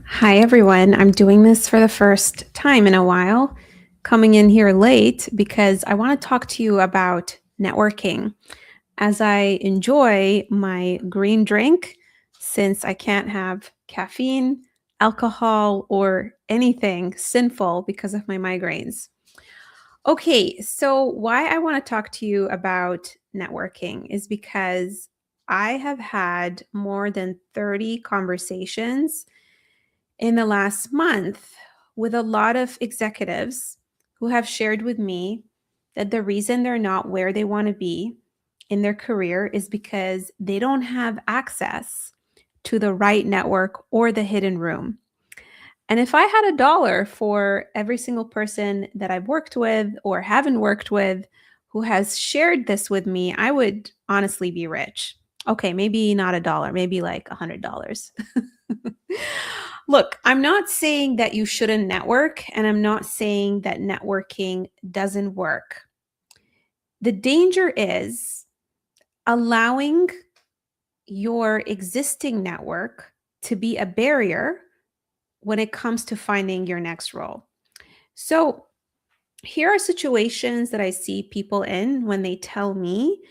Hi, everyone. I'm doing this for the first time in a while, coming in here late because I want to talk to you about networking as I enjoy my green drink since I can't have caffeine, alcohol, or anything sinful because of my migraines. Okay, so why I want to talk to you about networking is because I have had more than 30 conversations in the last month with a lot of executives who have shared with me that the reason they're not where they want to be in their career is because they don't have access to the right network or the hidden room. And if I had a dollar for every single person that I've worked with or haven't worked with who has shared this with me, I would honestly be rich. Okay, maybe not a dollar, maybe like $100. Look, I'm not saying that you shouldn't network, and I'm not saying that networking doesn't work. The danger is allowing your existing network to be a barrier when it comes to finding your next role. So, here are situations that I see people in when they tell me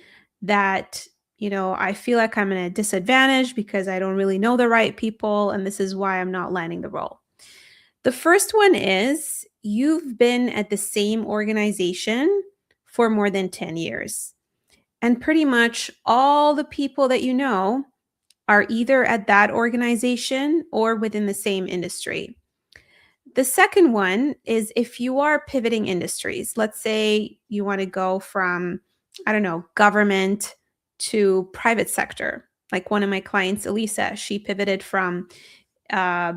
that, I feel like I'm in a disadvantage because I don't really know the right people, and this is why I'm not landing the role. The first one is you've been at the same organization for more than 10 years. And pretty much all the people that you know are either at that organization or within the same industry. The second one is if you are pivoting industries, let's say you want to go from, I don't know, government to private sector. Like one of my clients, Elisa, she pivoted from uh,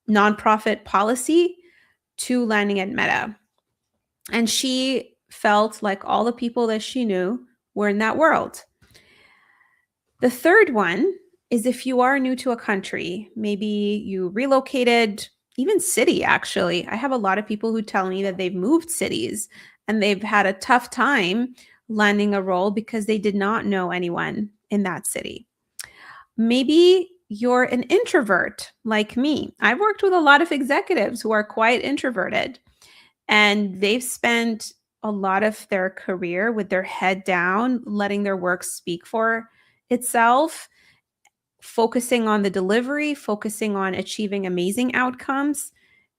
nonprofit policy to landing at Meta. And she felt like all the people that she knew were in that world. The third one is if you are new to a country, maybe you relocated, even city, actually. I have a lot of people who tell me that they've moved cities and they've had a tough time landing a role because they did not know anyone in that city. Maybe you're an introvert like me. I've worked with a lot of executives who are quite introverted and they've spent a lot of their career with their head down, letting their work speak for itself, focusing on the delivery, focusing on achieving amazing outcomes.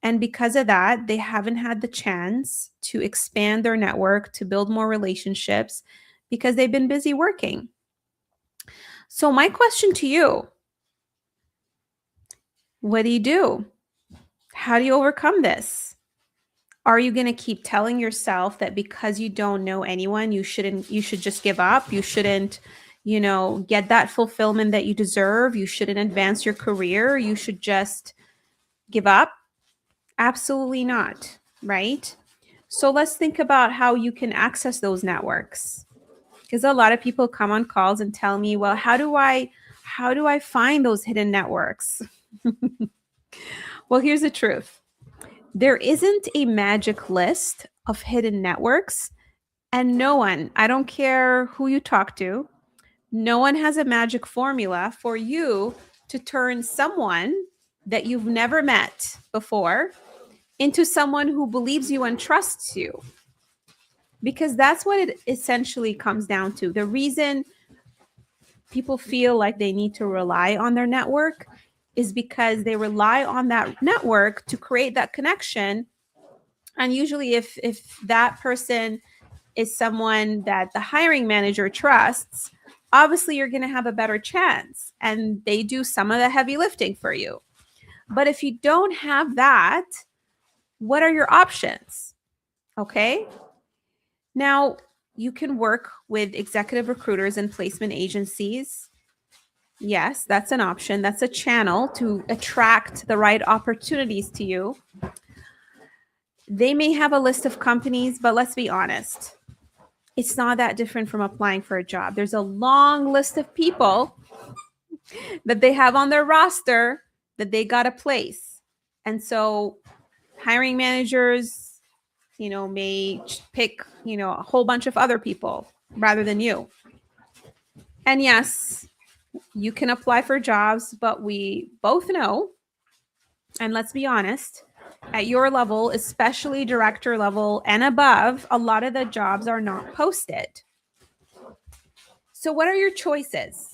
And because of that, they haven't had the chance to expand their network, to build more relationships because they've been busy working. So, my question to you, what do you do? How do you overcome this? Are you going to keep telling yourself that because you don't know anyone, you should just give up? You shouldn't, get that fulfillment that you deserve? You shouldn't advance your career? You should just give up? Absolutely not, right? So let's think about how you can access those networks. Because a lot of people come on calls and tell me, "Well, how do I find those hidden networks?" Well, here's the truth. There isn't a magic list of hidden networks. And no one, I don't care who you talk to, no one has a magic formula for you to turn someone that you've never met before into someone who believes you and trusts you. Because that's what it essentially comes down to. The reason people feel like they need to rely on their network is because they rely on that network to create that connection. And usually if that person is someone that the hiring manager trusts, obviously you're going to have a better chance and they do some of the heavy lifting for you. But if you don't have that, what are your options? Okay. Now, you can work with executive recruiters and placement agencies. Yes, that's an option. That's a channel to attract the right opportunities to you. They may have a list of companies, but let's be honest, it's not that different from applying for a job. There's a long list of people that they have on their roster that they got to place. And so hiring managers, may pick, a whole bunch of other people rather than you. And yes, You can apply for jobs, but we both know, and let's be honest, at your level, especially director level and above, a lot of the jobs are not posted. So, what are your choices?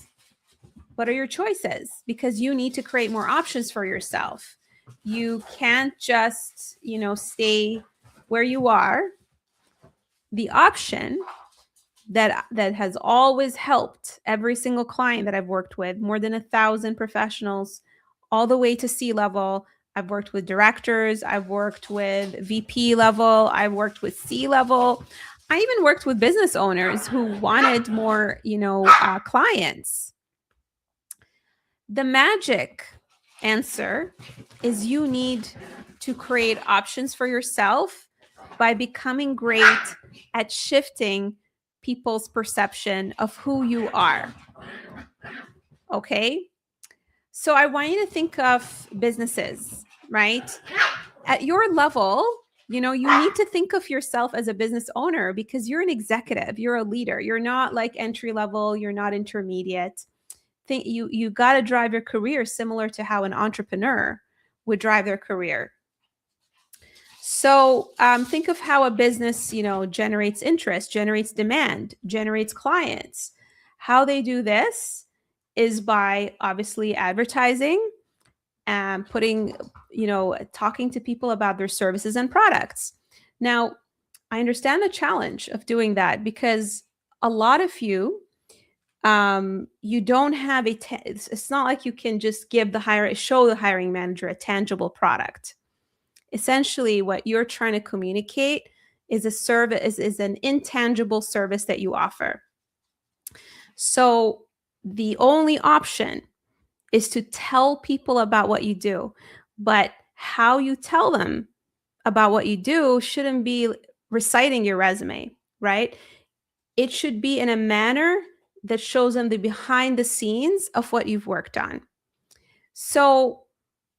What are your choices? Because you need to create more options for yourself. You can't just, stay where you are. The option that has always helped every single client that I've worked with, more than 1,000 professionals, all the way to C-level. I've worked with directors, I've worked with VP level, I've worked with C-level. I even worked with business owners who wanted more, clients. The magic answer is you need to create options for yourself by becoming great at shifting people's perception of who you are. Okay? So I want you to think of businesses, right? At your level, you need to think of yourself as a business owner because you're an executive, you're a leader. You're not like entry level, you're not intermediate. Think you got to drive your career similar to how an entrepreneur would drive their career. So think of how a business, generates interest, generates demand, generates clients. How they do this is by obviously advertising and putting, talking to people about their services and products. Now, I understand the challenge of doing that because a lot of you don't have it's not like you can just show the hiring manager a tangible product. Essentially, what you're trying to communicate is a service, is an intangible service that you offer. So the only option is to tell people about what you do, but how you tell them about what you do shouldn't be reciting your resume, right? It should be in a manner that shows them the behind the scenes of what you've worked on. So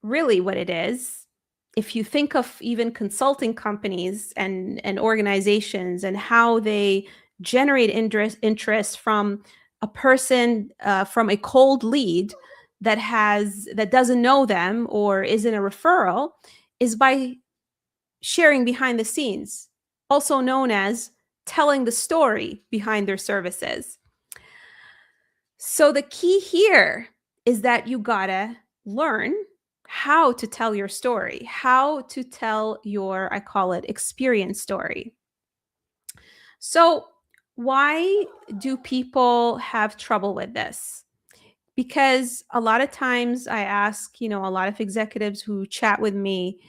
really what it is, if you think of even consulting companies and organizations and how they generate interest from a person, from a cold lead that doesn't know them or isn't a referral, is by sharing behind the scenes, also known as telling the story behind their services. So the key here is that you gotta learn how to tell your story, how to tell your, I call it, experience story. So why do people have trouble with this? Because a lot of times I ask, a lot of executives who chat with me,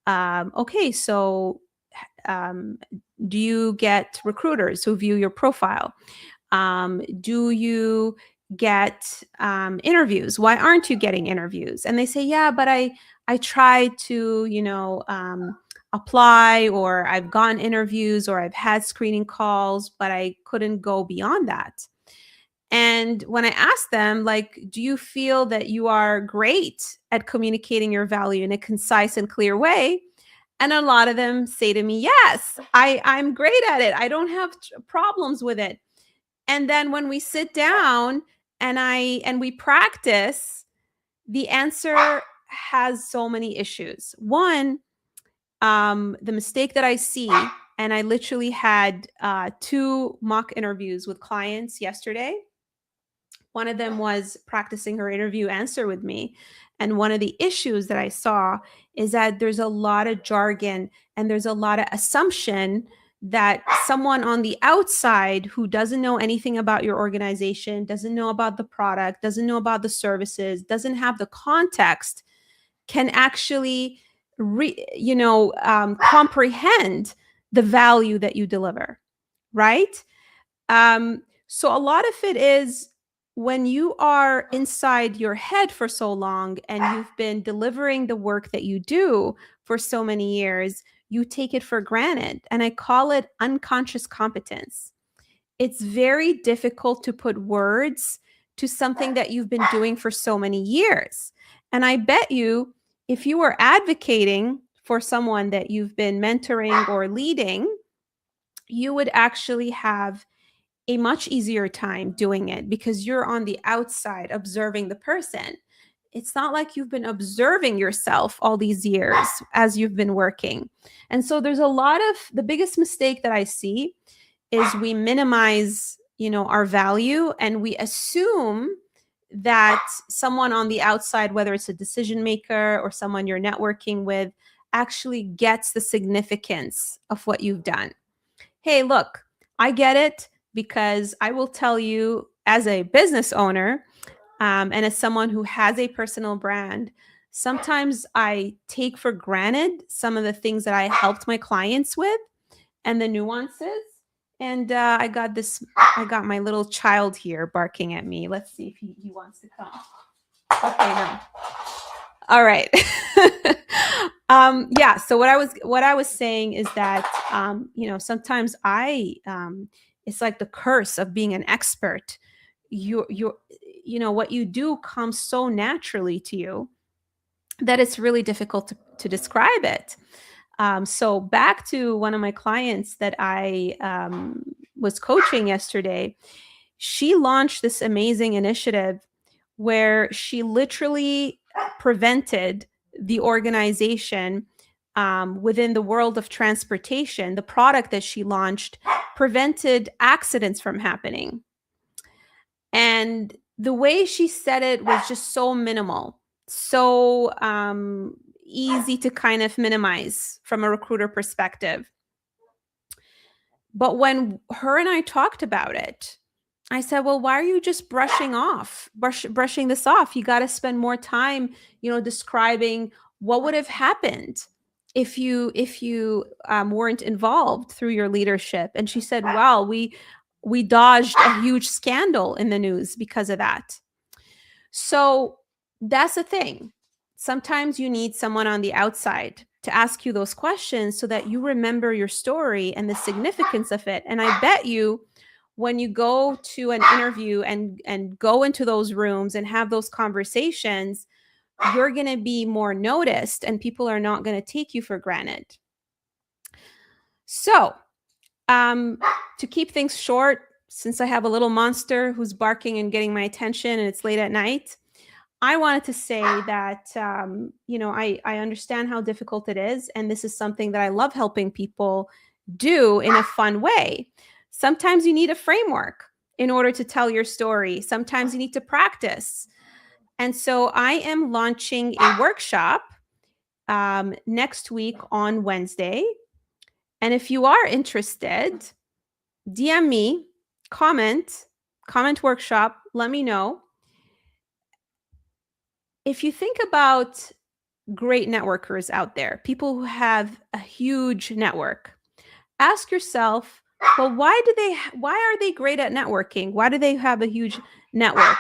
okay, so um, do you get recruiters who view your profile? Do you get interviews? Why aren't you getting interviews? And they say, yeah, but I tried to, apply, or I've gotten interviews, or I've had screening calls, but I couldn't go beyond that. And when I ask them, like, do you feel that you are great at communicating your value in a concise and clear way? And a lot of them say to me, yes, I'm great at it. I don't have problems with it. And then when we sit down and we practice, the answer has so many issues. One, the mistake that I see, and I literally had 2 mock interviews with clients yesterday. One of them was practicing her interview answer with me. And one of the issues that I saw is that there's a lot of jargon and there's a lot of assumption that someone on the outside who doesn't know anything about your organization, doesn't know about the product, doesn't know about the services, doesn't have the context, can actually comprehend the value that you deliver, right? So a lot of it is when you are inside your head for so long and you've been delivering the work that you do for so many years, you take it for granted. And I call it unconscious competence. It's very difficult to put words to something that you've been doing for so many years. And I bet you, if you were advocating for someone that you've been mentoring or leading, you would actually have a much easier time doing it because you're on the outside observing the person. It's not like you've been observing yourself all these years as you've been working. And so there's a lot of the biggest mistake that I see is we minimize, our value, and we assume that someone on the outside, whether it's a decision maker or someone you're networking with, actually gets the significance of what you've done. Hey, look, I get it, because I will tell you, as a business owner, and as someone who has a personal brand, sometimes I take for granted some of the things that I helped my clients with and the nuances. And I got my little child here barking at me. Let's see if he wants to come. Okay, no. All right. Yeah. So what I was saying is that, sometimes it's like the curse of being an expert. What you do comes so naturally to you that it's really difficult to describe it. So back to one of my clients that I was coaching yesterday. She launched this amazing initiative where she literally prevented the organization, within the world of transportation. The product that she launched prevented accidents from happening. And the way she said it was just so minimal, so easy to kind of minimize from a recruiter perspective. But when her and I talked about it, I said, well, why are you just brushing this off? You got to spend more time, describing what would have happened if you weren't involved through your leadership. And she said, well, we dodged a huge scandal in the news because of that. So that's the thing. Sometimes you need someone on the outside to ask you those questions so that you remember your story and the significance of it. And I bet you, when you go to an interview and go into those rooms and have those conversations, you're going to be more noticed and people are not going to take you for granted. So, to keep things short, since I have a little monster who's barking and getting my attention and it's late at night, I wanted to say that, I understand how difficult it is. And this is something that I love helping people do in a fun way. Sometimes you need a framework in order to tell your story. Sometimes you need to practice. And so I am launching a workshop next week on Wednesday. And if you are interested, DM me, comment workshop, let me know. If you think about great networkers out there, people who have a huge network, ask yourself, well, why are they great at networking? Why do they have a huge network?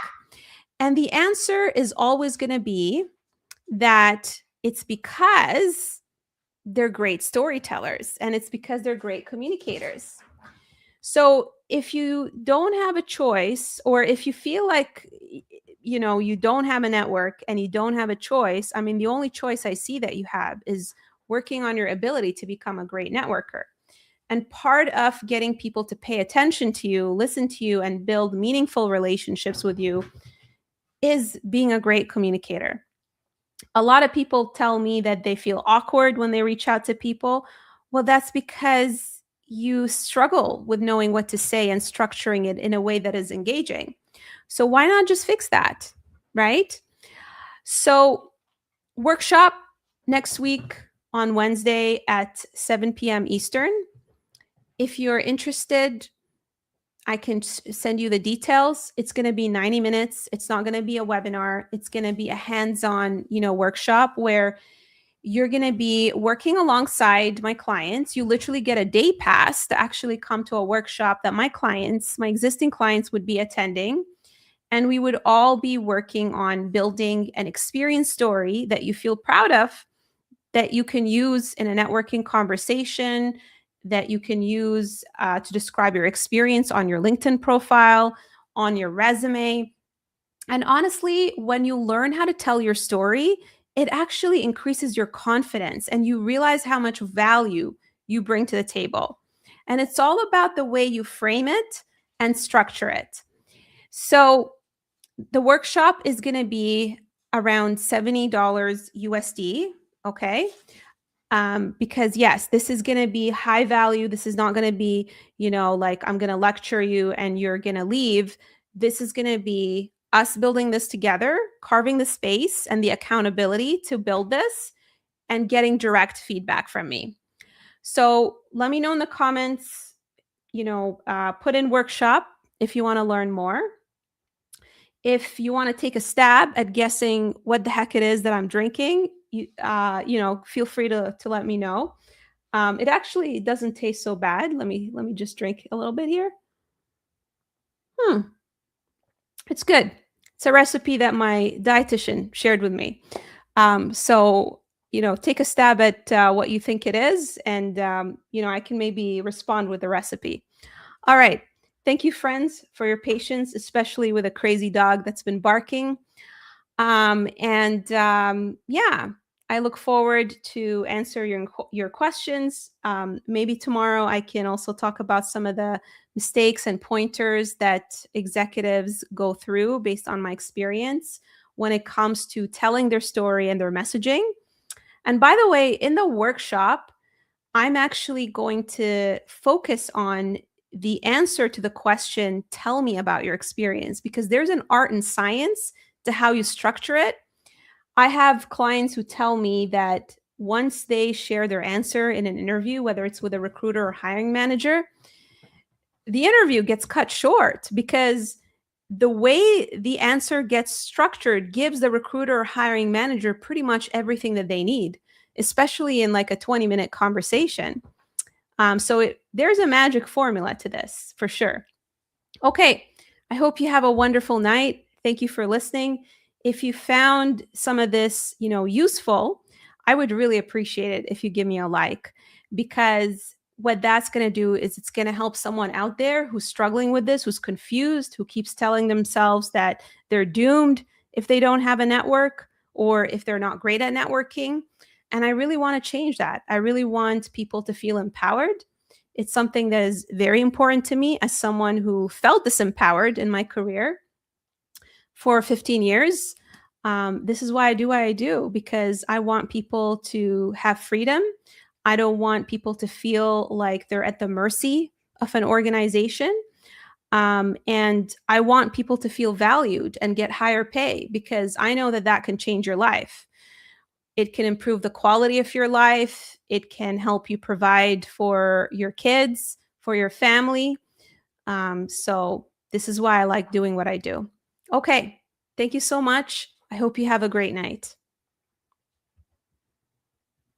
And the answer is always going to be that it's because they're great storytellers and it's because they're great communicators. So if you don't have a choice, or if you feel like, you don't have a network and you don't have a choice, I mean, the only choice I see that you have is working on your ability to become a great networker. And part of getting people to pay attention to you, listen to you, and build meaningful relationships with you is being a great communicator. A lot of people tell me that they feel awkward when they reach out to people. Well, that's because you struggle with knowing what to say and structuring it in a way that is engaging. So why not just fix that, right? So workshop next week on Wednesday at 7 p.m. Eastern. If you're interested, I can send you the details. It's going to be 90 minutes. It's not going to be a webinar. It's going to be a hands-on, workshop where you're going to be working alongside my clients. You literally get a day pass to actually come to a workshop that my existing clients would be attending. And we would all be working on building an experience story that you feel proud of, that you can use in a networking conversation, that you can use to describe your experience on your LinkedIn profile, on your resume. And honestly, when you learn how to tell your story, it actually increases your confidence and you realize how much value you bring to the table. And it's all about the way you frame it and structure it. So the workshop is going to be around $70 USD. Okay. Because yes, this is going to be high value. This is not going to be, like I'm going to lecture you and you're going to leave. This is going to be us building this together, carving the space and the accountability to build this, and getting direct feedback from me. So let me know in the comments, put in workshop if you want to learn more. If you want to take a stab at guessing what the heck it is that I'm drinking, feel free to let me know. It actually doesn't taste so bad. Let me just drink a little bit here. It's good. It's a recipe that my dietitian shared with me. So take a stab at what you think it is, and I can maybe respond with the recipe. All right. Thank you, friends, for your patience, especially with a crazy dog that's been barking. Yeah, I look forward to answer your questions. Maybe tomorrow I can also talk about some of the mistakes and pointers that executives go through based on my experience when it comes to telling their story and their messaging. And by the way, in the workshop, I'm actually going to focus on the answer to the question, tell me about your experience, because there's an art and science to how you structure it. I have clients who tell me that once they share their answer in an interview, whether it's with a recruiter or hiring manager, the interview gets cut short because the way the answer gets structured gives the recruiter or hiring manager pretty much everything that they need, especially in like a 20-minute conversation. There's a magic formula to this for sure. Okay, I hope you have a wonderful night. Thank you for listening. If you found some of this, useful, I would really appreciate it if you give me a like, because what that's going to do is it's going to help someone out there who's struggling with this, who's confused, who keeps telling themselves that they're doomed if they don't have a network or if they're not great at networking. And I really want to change that. I really want people to feel empowered. It's something that is very important to me as someone who felt disempowered in my career for 15 years. This is why I do what I do, because I want people to have freedom. I don't want people to feel like they're at the mercy of an organization. And I want people to feel valued and get higher pay, because I know that that can change your life. It can improve the quality of your life. It can help you provide for your kids, for your family. So this is why I like doing what I do. Okay. Thank you so much. I hope you have a great night.